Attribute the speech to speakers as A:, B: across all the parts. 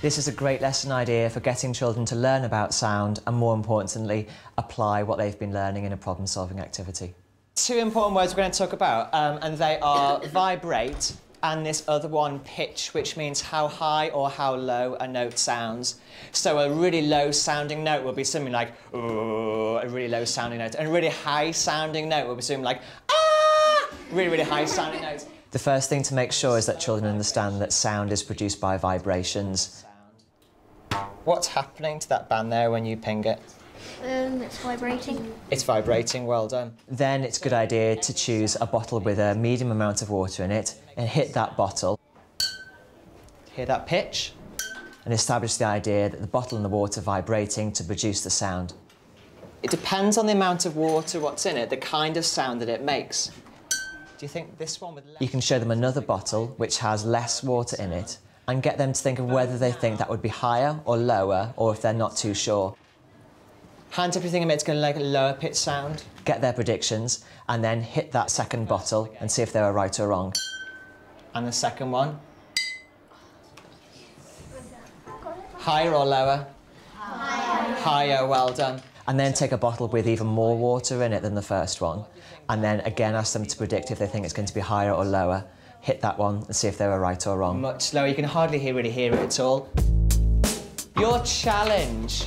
A: This is a great lesson idea for getting children to learn about sound and, more importantly, apply what they've been learning in a problem-solving activity. Two important words we're going to talk about, and they are vibrate and this other one, pitch, which means how high or how low a note sounds. So a really low-sounding note will be something like, ooh, a really low-sounding note, and a really high-sounding note will be something like, ah, really, really high-sounding notes. The first thing to make sure is that children understand that sound is produced by vibrations. What's happening to that band there when you ping it?
B: It's vibrating.
A: It's vibrating, well done. Then it's a good idea to choose a bottle with a medium amount of water in it and hit that bottle. Hear that pitch? And establish the idea that the bottle and the water are vibrating to produce the sound. It depends on the amount of water, what's in it, the kind of sound that it makes. Do you think this one with less? You can show them another bottle which has less water in it and get them to think of whether they think that would be higher or lower, or if they're not too sure. Hand up, you think it's going to make a lower pitch sound. Get their predictions and then hit that second bottle and see if they were right or wrong. And the second one. Higher or lower? Higher. Higher, well done. And then take a bottle with even more water in it than the first one. And then again ask them to predict if they think it's going to be higher or lower. Hit that one and see if they were right or wrong. Much slower, you can hardly really hear it at all. Your challenge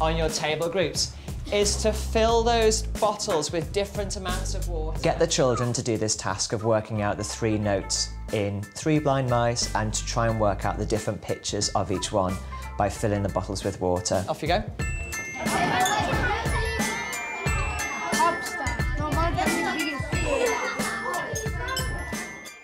A: on your table groups is to fill those bottles with different amounts of water. Get the children to do this task of working out the 3 notes in 3 Blind Mice and to try and work out the different pitches of each one by filling the bottles with water. Off you go.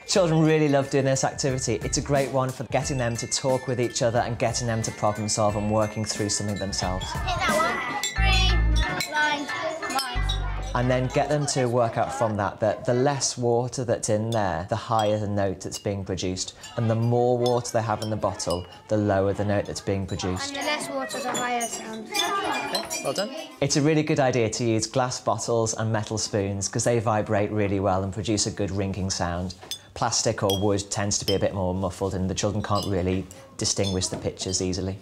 A: Children really love doing this activity. It's a great one for getting them to talk with each other and getting them to problem solve and working through something themselves.
B: Hit that one. 3 blind mice.
A: And then get them to work out from that that the less water that's in there, the higher the note that's being produced. And the more water they have in the bottle, the lower the note that's being produced.
B: And the less water, the higher sound.
A: Okay, well done. It's a really good idea to use glass bottles and metal spoons because they vibrate really well and produce a good ringing sound. Plastic or wood tends to be a bit more muffled and the children can't really distinguish the pitches easily.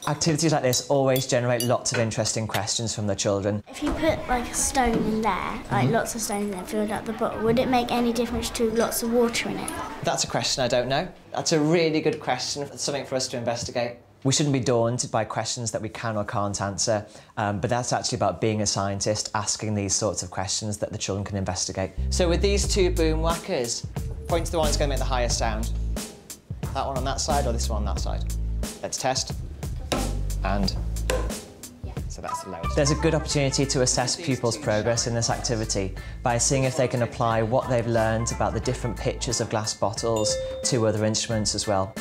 A: Activities like this always generate lots of interesting questions from the children.
B: If you put like a stone in there, like lots of stones in there, filled up the bottle, would it make any difference to lots of water in it?
A: That's a question I don't know. That's a really good question, something for us to investigate. We shouldn't be daunted by questions that we can or can't answer, but that's actually about being a scientist, asking these sorts of questions that the children can investigate. So with these 2 boom whackers, point to the one that's going to make the highest sound. That one on that side or this one on that side? Let's test. And so that's the lowest. There's a good opportunity to assess pupils' progress in this activity by seeing if they can apply what they've learned about the different pitches of glass bottles to other instruments as well.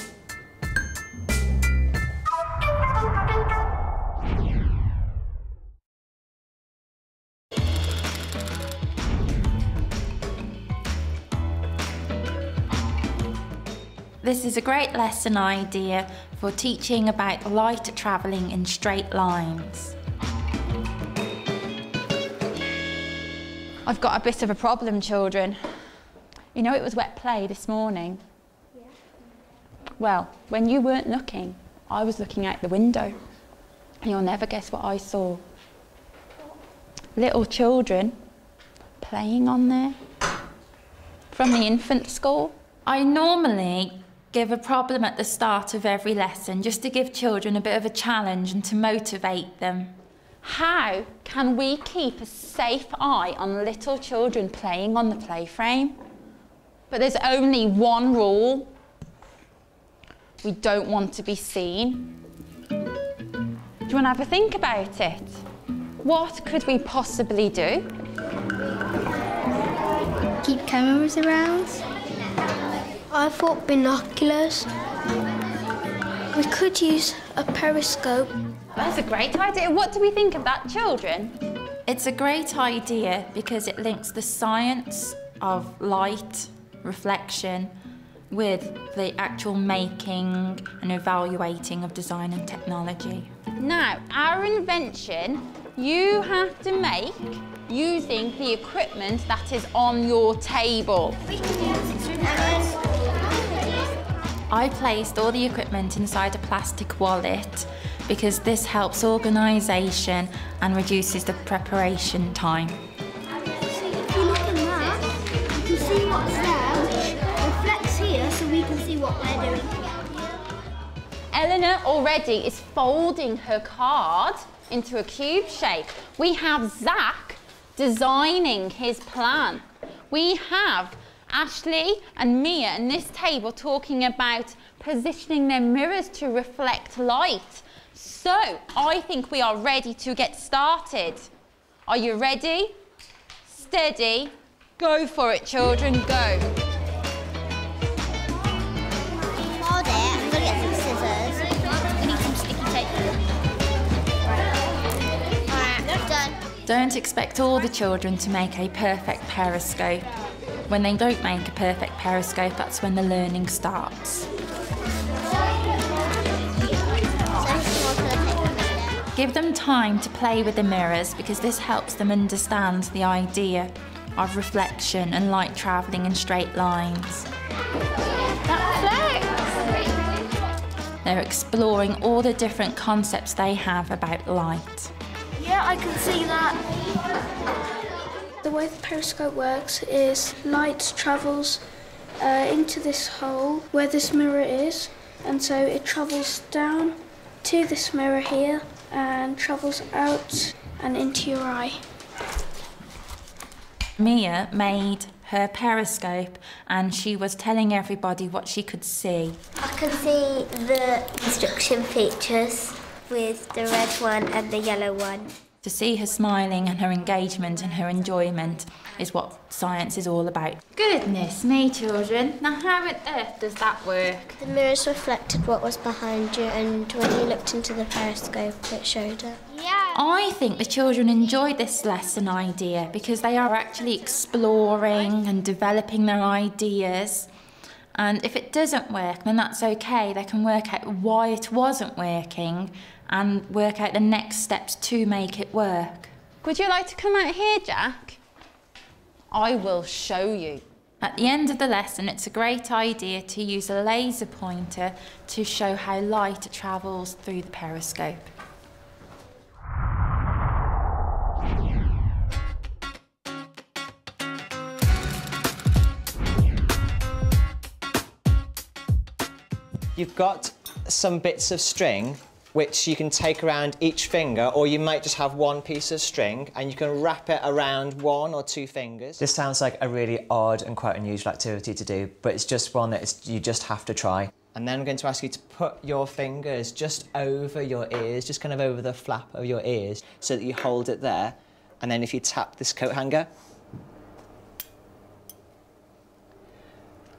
C: This is a great lesson idea for teaching about light travelling in straight lines.
D: I've got a bit of a problem, children. You know it was wet play this morning? Yeah. Well, when you weren't looking, I was looking out the window. And you'll never guess what I saw. Little children playing on there from the infant school.
C: I normally give a problem at the start of every lesson just to give children a bit of a challenge and to motivate them.
D: How can we keep a safe eye on little children playing on the play frame? But there's only one rule. We don't want to be seen. Do you want to have a think about it? What could we possibly do?
B: Keep cameras around. I thought binoculars. We could use a periscope.
D: That's a great idea. What do we think of that, children?
C: It's a great idea because it links the science of light, reflection, with the actual making and evaluating of design and technology.
D: Now, our invention, you have to make using the equipment that is on your table.
C: I placed all the equipment inside a plastic wallet because this helps organisation and reduces the preparation time.
B: See, if you look in that, you can see what's there, which reflects here, so we can see what we're doing.
D: Eleanor already is folding her card into a cube shape. We have Zach designing his plan. We have Ashley and Mia and this table talking about positioning their mirrors to reflect light. So I think we are ready to get started. Are you ready? Steady. Go for it, children, go.
B: Hold it, I'm going to get some scissors. We need some sticky tape. Alright, done.
C: Don't expect all the children to make a perfect periscope. When they don't make a perfect periscope, that's when the learning starts. Give them time to play with the mirrors because this helps them understand the idea of reflection and light travelling in straight lines. They're exploring all the different concepts they have about light.
B: Yeah, I can see that. The way the periscope works is light travels into this hole where this mirror is, and so it travels down to this mirror here and travels out and into your eye.
C: Mia made her periscope and she was telling everybody what she could see.
B: I can see the instruction features with the red one and the yellow one.
C: To see her smiling and her engagement and her enjoyment is what science is all about. Goodness me, children. Now how on earth does that work?
B: The mirrors reflected what was behind you, and when you looked into the periscope it showed it. Yeah.
C: I think the children enjoy this lesson idea because they are actually exploring and developing their ideas. And if it doesn't work, then that's okay. They can work out why it wasn't working and work out the next steps to make it work.
D: Would you like to come out here, Jack? I will show you.
C: At the end of the lesson, it's a great idea to use a laser pointer to show how light travels through the periscope.
A: You've got some bits of string which you can take around each finger, or you might just have one piece of string and you can wrap it around 1 or 2 fingers. This sounds like a really odd and quite unusual activity to do, but it's just one that you just have to try. And then I'm going to ask you to put your fingers just over your ears, just kind of over the flap of your ears, so that you hold it there. And then if you tap this coat hanger,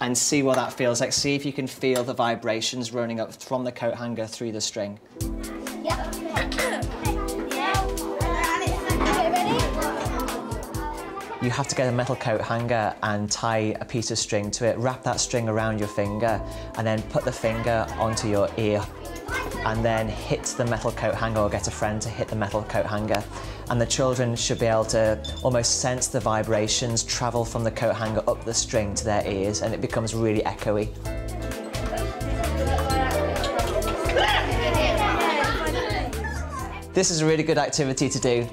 A: and see what that feels like. See if you can feel the vibrations running up from the coat hanger through the string. You have to get a metal coat hanger and tie a piece of string to it, wrap that string around your finger, and then put the finger onto your ear, and then hit the metal coat hanger, or get a friend to hit the metal coat hanger. And the children should be able to almost sense the vibrations travel from the coat hanger up the string to their ears, and it becomes really echoey. This is a really good activity to do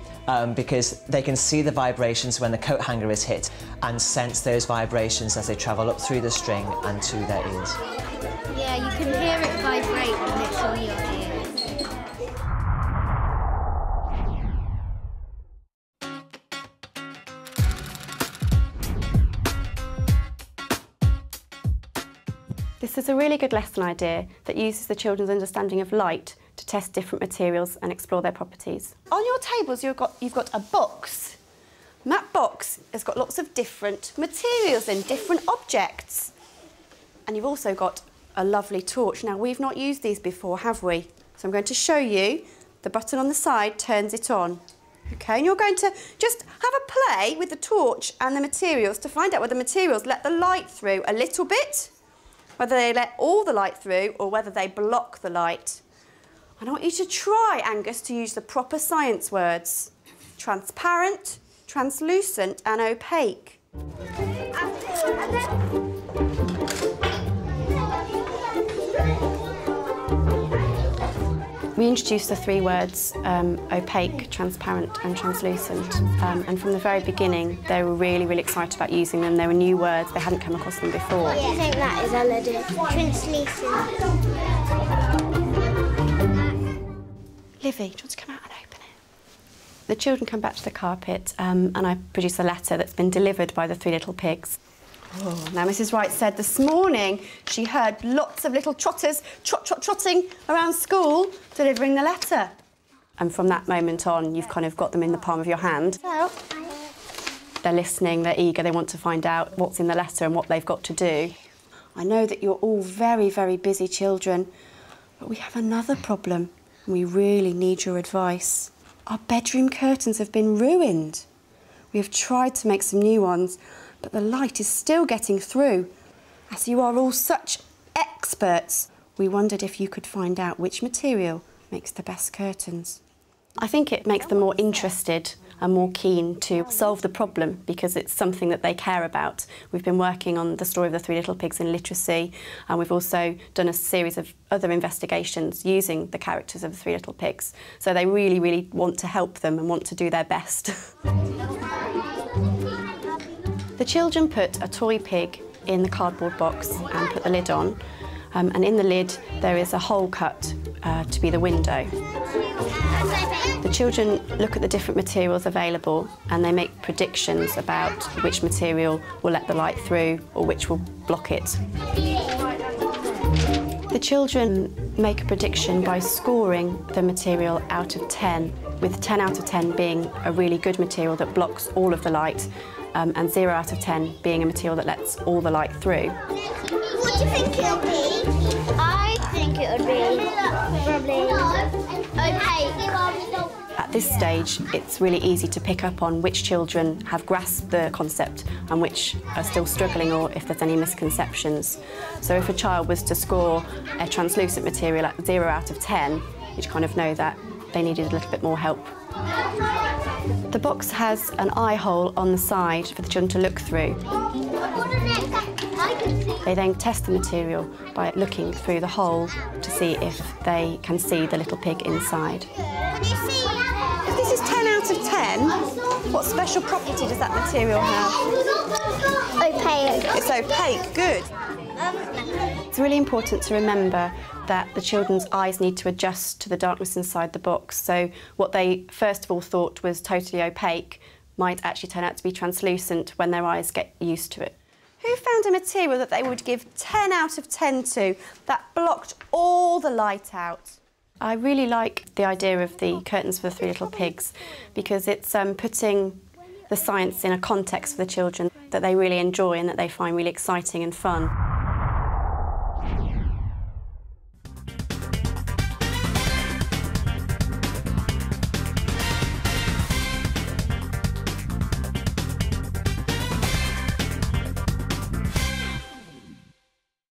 A: because they can see the vibrations when the coat hanger is hit and sense those vibrations as they travel up through the string and to their ears.
B: Yeah, you can hear it vibrate when it's on your ears.
E: This is a really good lesson idea that uses the children's understanding of light to test different materials and explore their properties. On your tables you've got a box. And that box has got lots of different materials in, different objects. And you've also got a lovely torch. Now, we've not used these before, have we? So I'm going to show you. The button on the side turns it on. Okay, and you're going to just have a play with the torch and the materials to find out whether the materials let the light through a little bit, whether they let all the light through, or whether they block the light. And I want you to try, Angus, to use the proper science words. Transparent, translucent and opaque. introduced the three words opaque, transparent and translucent, and from the very beginning they were really, really excited about using them. They were new words, they hadn't come across them before.
F: What do you think that is, Elodie? Translucent.
E: Livy, do you want to come out and open it? The children come back to the carpet and I produce a letter that's been delivered by the three little pigs. Oh, now Mrs Wright said this morning she heard lots of little trotters trotting around school delivering the letter. And from that moment on, you've kind of got them in the palm of your hand. So, they're listening, they're eager, they want to find out what's in the letter and what they've got to do. I know that you're all very, very busy children, but we have another problem and we really need your advice. Our bedroom curtains have been ruined. We have tried to make some new ones, but the light is still getting through. As you are all such experts, we wondered if you could find out which material makes the best curtains. I think it makes them more interested and more keen to solve the problem because it's something that they care about. We've been working on the story of the three little pigs in literacy, and we've also done a series of other investigations using the characters of the three little pigs. So they really, really want to help them and want to do their best. The children put a toy pig in the cardboard box and put the lid on, and in the lid there is a hole cut to be the window. The children look at the different materials available and they make predictions about which material will let the light through or which will block it. The children make a prediction by scoring the material out of 10, with 10 out of 10 being a really good material that blocks all of the light, and 0 out of 10 being a material that lets all the light through.
F: What do you think it'll be? I think it would be probably opaque.
E: At this stage, it's really easy to pick up on which children have grasped the concept and which are still struggling, or if there's any misconceptions. So if a child was to score a translucent material at 0 out of 10, you'd kind of know that they needed a little bit more help. The box has an eye hole on the side for the children to look through. They then test the material by looking through the hole to see if they can see the little pig inside.
F: If
E: this is 10 out of 10, what special property does that material have?
F: Opaque.
E: It's opaque, good. It's really important to remember that the children's eyes need to adjust to the darkness inside the box. So what they first of all thought was totally opaque might actually turn out to be translucent when their eyes get used to it. Who found a material that they would give 10 out of 10 to that blocked all the light out? I really like the idea of the curtains for the three little pigs because it's putting the science in a context for the children that they really enjoy and that they find really exciting and fun.